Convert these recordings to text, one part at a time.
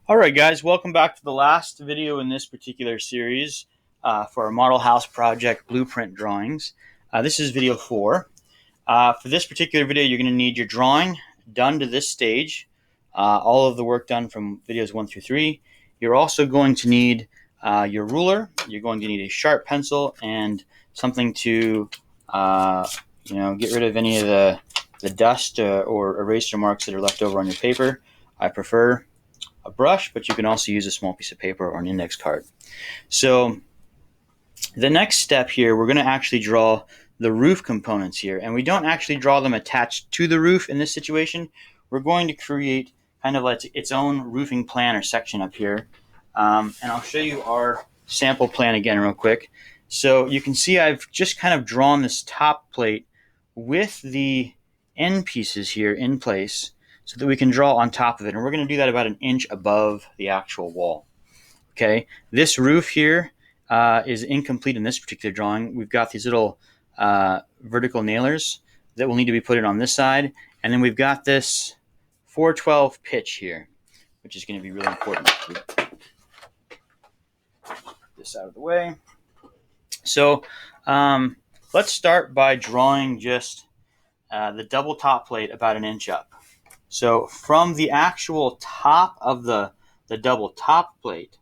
Alright guys, welcome back to the last video in this particular series for our model house project blueprint drawings. This is video 4. For this particular video you're going to need your drawing done to this stage, all of the work done from videos 1 through 3. You're also going to need your ruler, you're going to need a sharp pencil, and something to get rid of any of the dust or eraser marks that are left over on your paper. I prefer a brush, but you can also use a small piece of paper or an index card. So the next step here, we're going to actually draw the roof components here, and we don't actually draw them attached to the roof in this situation. We're going to create kind of like its own roofing plan or section up here, and I'll show you our sample plan again real quick. So you can see I've just kind of drawn this top plate with the end pieces here in place so that we can draw on top of it, and we're going to do that about an inch above the actual wall. Okay, this roof here is incomplete in this particular drawing. We've got these little vertical nailers that will need to be put in on this side, and then we've got this 412 pitch here, which is going to be really important. Put this out of the way. So let's start by drawing just the double top plate about an inch up. So from the actual top of the double top plate,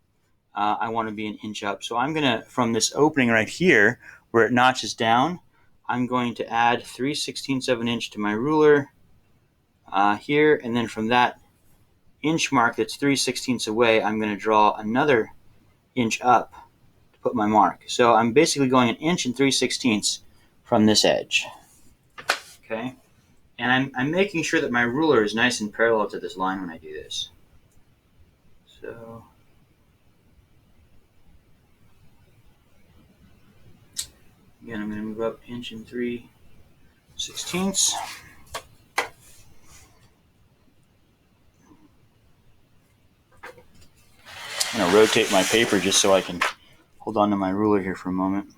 I want to be an inch up. So I'm going to, from this opening right here where it notches down, I'm going to add 3/16 of an inch to my ruler here, and then from that inch mark that's 3/16 away, I'm going to draw another inch up to put my mark. So I'm basically going an inch and 3/16 from this edge. Okay, and I'm making sure that my ruler is nice and parallel to this line when I do this. So again, I'm going to move up inch and 3/16. I'm going to rotate my paper just so I can hold on to my ruler here for a moment.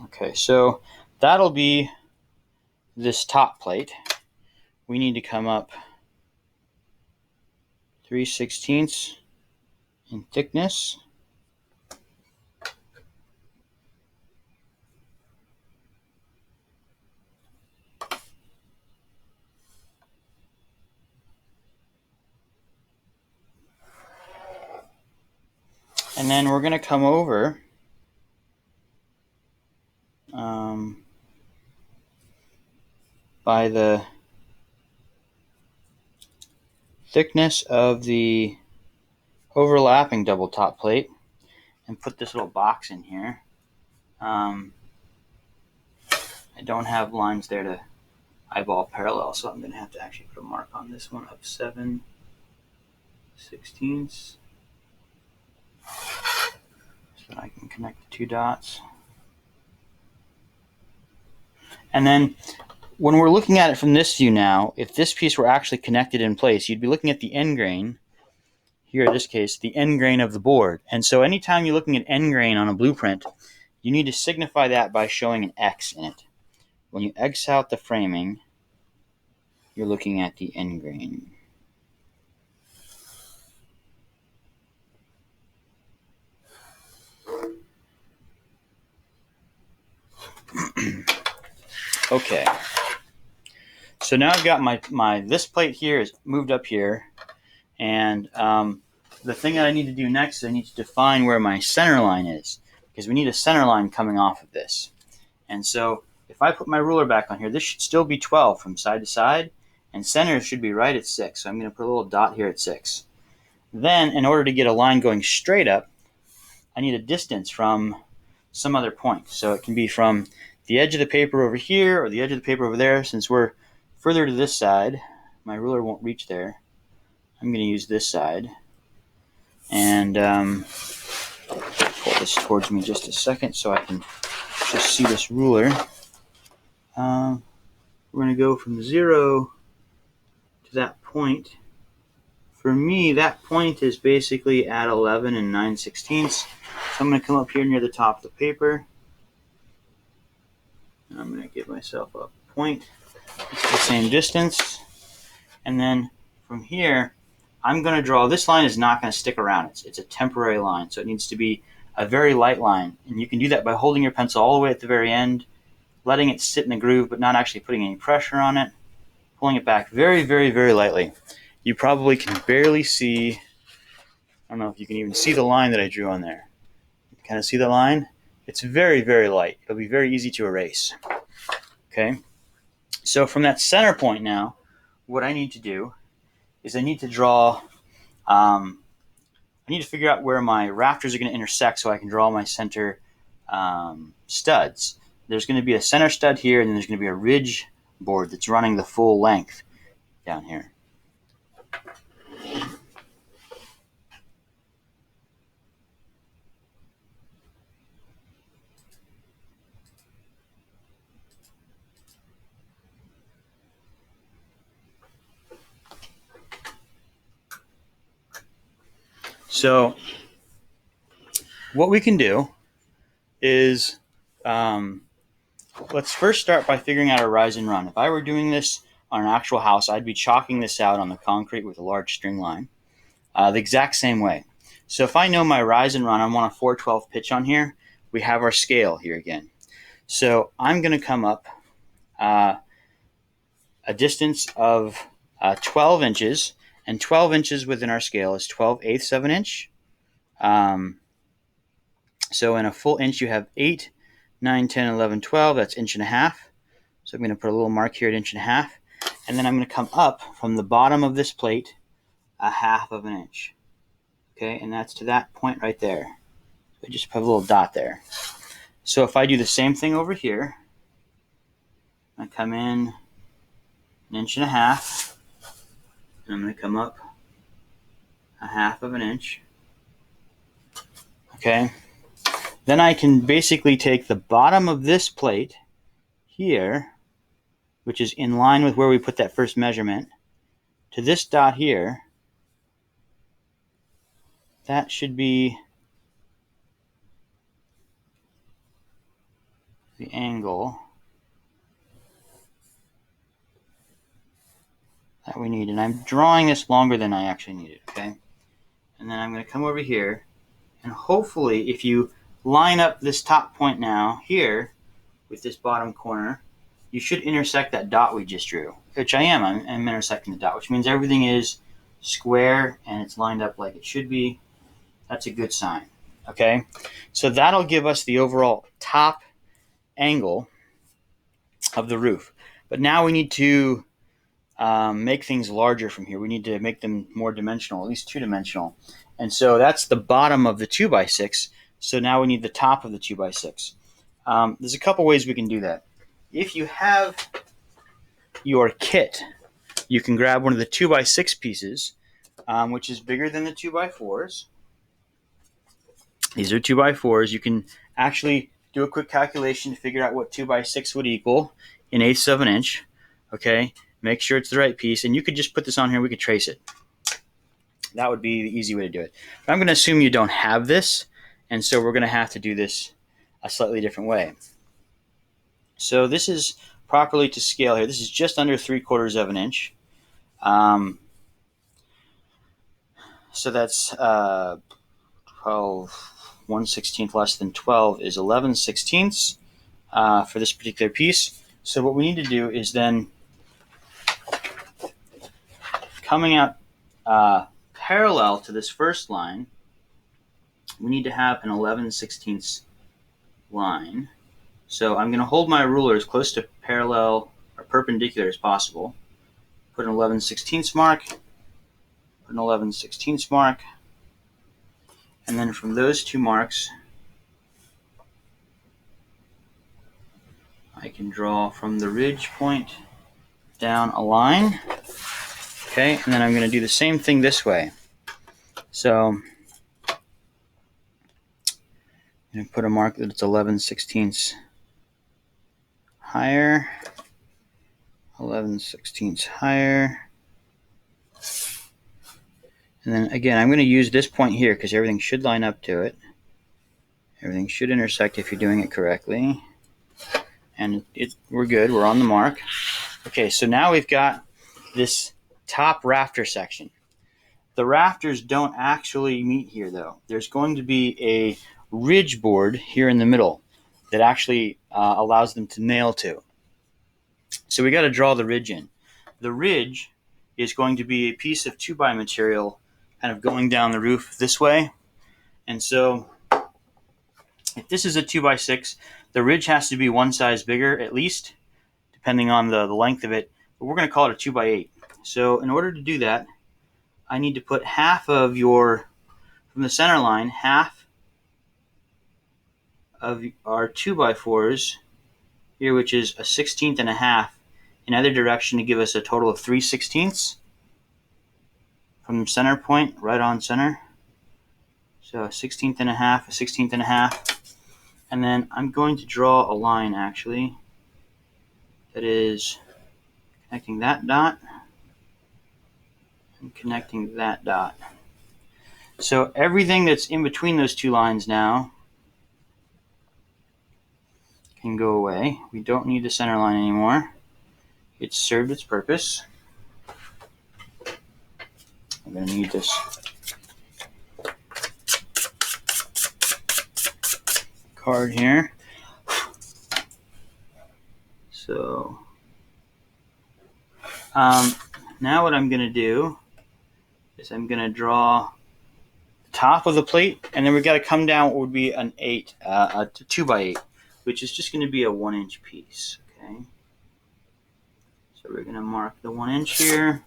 Okay, so that'll be this top plate. We need to come up 3/16 in thickness. And then we're going to come over by the thickness of the overlapping double top plate and put this little box in here. I don't have lines there to eyeball parallel, so I'm going to have to actually put a mark on this one of 7/16 so that I can connect the two dots. And then when we're looking at it from this view now, if this piece were actually connected in place, you'd be looking at the end grain, here in this case, the end grain of the board. And so anytime you're looking at end grain on a blueprint, you need to signify that by showing an X in it. When you X out the framing, you're looking at the end grain. Okay, so now I've got my this plate here is moved up here, and the thing that I need to do next is I need to define where my center line is, because we need a center line coming off of this. And so if I put my ruler back on here, this should still be 12 from side to side, and center should be right at 6. So I'm going to put a little dot here at 6. Then, in order to get a line going straight up, I need a distance from some other point. So it can be from the edge of the paper over here or the edge of the paper over there. Since we're further to this side, my ruler won't reach there. I'm going to use this side. And pull this towards me just a second so I can just see this ruler. We're going to go from 0 to that point. For me, that point is basically at 11 and 9/16. So I'm going to come up here near the top of the paper. I'm going to give myself a point. It's the same distance. And then from here, I'm going to draw, this line is not going to stick around. It's a temporary line, so it needs to be a very light line. And you can do that by holding your pencil all the way at the very end, letting it sit in the groove, but not actually putting any pressure on it, pulling it back very, very, very lightly. You probably can barely see, I don't know if you can even see the line that I drew on there. You kind of see the line? It's very, very light. It'll be very easy to erase. Okay? So from that center point now, what I need to do is I need to draw, I need to figure out where my rafters are going to intersect so I can draw my center studs. There's going to be a center stud here, and then there's going to be a ridge board that's running the full length down here. So what we can do is let's first start by figuring out a rise and run. If I were doing this on an actual house, I'd be chalking this out on the concrete with a large string line the exact same way. So if I know my rise and run, I'm on a 4/12 pitch on here. We have our scale here again. So I'm going to come up a distance of 12 inches, and 12 inches within our scale is 12/8 of an inch. So in a full inch, you have 8, 9, 10, 11, 12. That's inch and a half. So I'm going to put a little mark here at inch and a half. And then I'm going to come up from the bottom of this plate a 1/2 of an inch. Okay, and that's to that point right there. So I just put a little dot there. So if I do the same thing over here, I come in an inch and a half, and I'm going to come up a 1/2 of an inch. Okay, then I can basically take the bottom of this plate here, which is in line with where we put that first measurement, to this dot here. That should be the angle that we need. And I'm drawing this longer than I actually need it, okay? And then I'm going to come over here, and hopefully if you line up this top point now here with this bottom corner, you should intersect that dot we just drew, which I am. I'm intersecting the dot, which means everything is square and it's lined up like it should be. That's a good sign, okay? So that'll give us the overall top angle of the roof. But now we need to make things larger from here. We need to make them more dimensional, at least two-dimensional. And so that's the bottom of the 2x6. So now we need the top of the 2x6. There's a couple ways we can do that. If you have your kit, you can grab one of the 2x6 pieces, which is bigger than the 2x4s. These are 2x4s. You can actually do a quick calculation to figure out what 2x6 would equal in 1/8 of an inch. Okay, make sure it's the right piece, and you could just put this on here. We could trace it. That would be the easy way to do it. But I'm going to assume you don't have this, and so we're going to have to do this a slightly different way. So this is properly to scale here. This is just under 3/4 of an inch. So that's 12. 1/16 less than 12 is 11/16 for this particular piece. So what we need to do is then, coming out parallel to this first line, we need to have an 11/16 line. So I'm going to hold my ruler as close to parallel or perpendicular as possible. Put an 11/16 mark, put an 11/16 mark, and then from those two marks, I can draw from the ridge point down a line. Okay, and then I'm going to do the same thing this way. So I'm going to put a mark that it's 11/16 higher, 11/16 higher. And then again, I'm going to use this point here because everything should line up to it. Everything should intersect if you're doing it correctly. and we're good. We're on the mark. Okay, so now we've got this top rafter section. The rafters don't actually meet here, though. There's going to be a ridge board here in the middle that actually allows them to nail to. So we got to draw the ridge in. The ridge is going to be a piece of 2x material kind of going down the roof this way. And so if this is a 2x6, the ridge has to be one size bigger at least, depending on the length of it. But we're going to call it a 2x8. So in order to do that, I need to put half of from the center line, half of our 2x4s here, which is a 1/16 and a half, in either direction to give us a total of 3/16 from center point, right on center. So a 1/16 and a half, a 1/16 and a half. And then I'm going to draw a line actually that is connecting that dot and connecting that dot. So everything that's in between those two lines now can go away. We don't need the center line anymore. It's served its purpose. I'm going to need this card here. So now what I'm going to do is I'm going to draw the top of the plate, and then we've got to come down what would be an 2x8, which is just going to be a 1-inch piece. Okay. So we're going to mark the 1 inch here.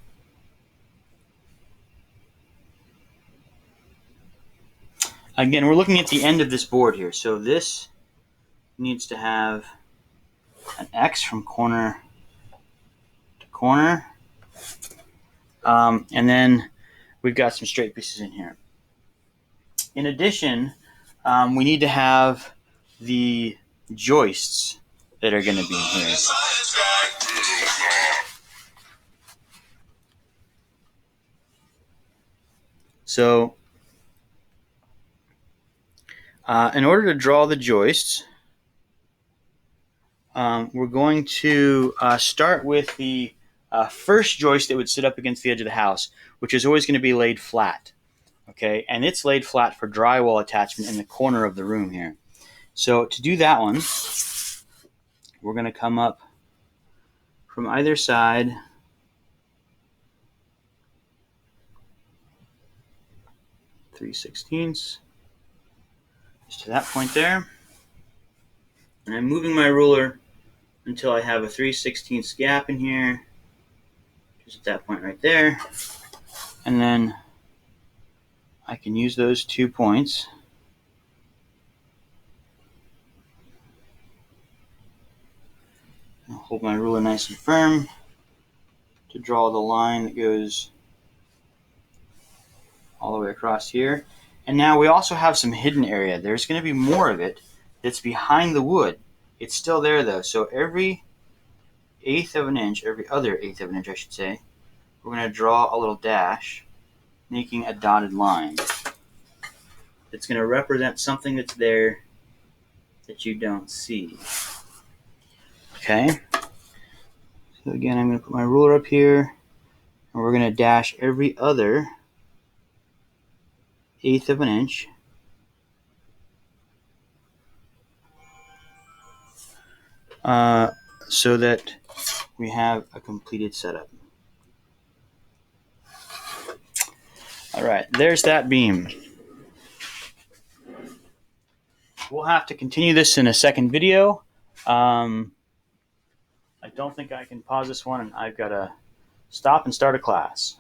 Again, we're looking at the end of this board here. So this needs to have an X from corner to corner. And then we've got some straight pieces in here. In addition, we need to have the joists that are going to be in here. So in order to draw the joists, we're going to start with the first joist that would sit up against the edge of the house, which is always going to be laid flat. Okay, and it's laid flat for drywall attachment in the corner of the room here. So to do that one, we're going to come up from either side (3/16) just to that point there, and I'm moving my ruler until I have a 3/16 gap in here, just at that point right there, and then I can use those 2 points and hold my ruler nice and firm to draw the line that goes all the way across here. And now we also have some hidden area. There's going to be more of it that's behind the wood. It's still there though. So every 1/8 of an inch, every other 1/8 of an inch I should say, we're going to draw a little dash, making a dotted line. It's going to represent something that's there that you don't see. Okay. So again, I'm going to put my ruler up here, and we're going to dash every other 1/8 of an inch. So that we have a completed setup. All right, there's that beam. We'll have to continue this in a second video. I don't think I can pause this one, and I've got to stop and start a class.